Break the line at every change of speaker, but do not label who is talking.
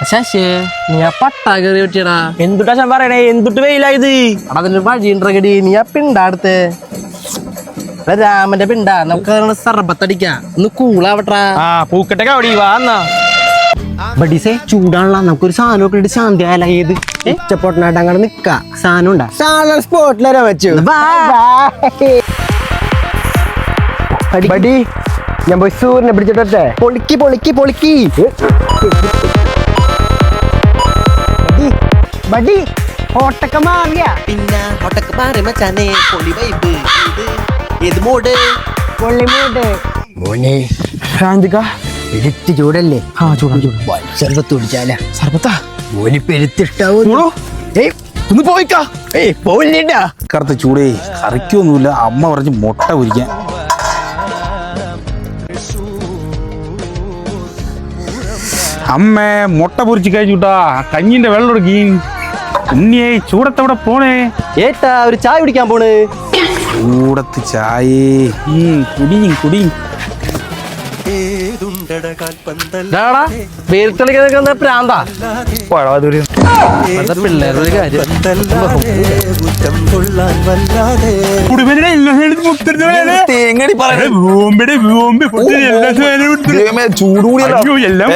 ശശേ നീ ആ പട്ടാ കയറി പറ്റിയടാ.
എന്തുട്ടാ ഞാൻ പറയണേ? എന്തുട്ട് വെയിലായത്?
അതിന് വഴിയുണ്ടടി. നീ ആ പിണ്ടാടുത്ത് രാമന്റെ പിണ്ടാ. നമുക്ക് സർബത്തടിക്കാം. ഒന്ന് കൂളാവട്ടാ.
ആ പൂക്കട്ടൊക്കെ അവിടെ വാ എന്നാ.
ബഡീസേ ചൂടാണല്ലോ, നമുക്കൊരു സാധനം ഒക്കെ ഇട്ട് ശാന്തി ആയാല. ഏത് ഉച്ചപ്പൊട്ടനായിട്ട് അങ്ങനെ നിക്ക സാധനം ഉണ്ടാ സാധനം സ്പോട്ടിലരാൻ വെച്ചു. ബഡി ഞാൻ പോയി സൂര്യനെ പിടിച്ചിട്ടെ. പൊളിക്കി പൊളിക്കി പൊളിക്കി. ബഡി ഓട്ടൊക്കെ മാറിയ
പിന്നെ ഒട്ടൊക്കെ മാറി മച്ചാനെ. പൊളി വൈബ്. ഏത് മോഡ്?
പൊള്ളി മൂട്ട് മോനെ ശാന്തിക്ക. എടുത്ത് ചൂടല്ലേ?
ആ ചൂടാ ചൂടാ.
സർബത്ത് കുടിച്ചാല.
സർബത്താ
ഓന് പെരുത്തിഷ്ടാവും.
ഒന്ന് പോയിക്കാ.
പോയില്ലേട്ടാ.
കറുത്ത ചൂടേ കറിക്കൊന്നുമില്ല. അമ്മ പറഞ്ഞ് മുട്ട പൊരിക്കാൻ. അമ്മേ മുട്ട പൊരിച്ച് കഴിച്ചുട്ടാ. കഞ്ഞിന്റെ വെള്ളം എടുക്കി. ഉണ്ണിയേ ചൂടത്തവിടെ പോണേ.
ഏട്ടാ ഒരു ചായ കുടിക്കാൻ പോണ്.
ചൂടത്ത് ചായേ കുടിയും.
വേർത്തളിക്കുന്ന പ്രാന്താ. പിള്ളേരുടെ കാര്യം.
തേങ്ങടി
ചൂട് കൂടി
എല്ലാം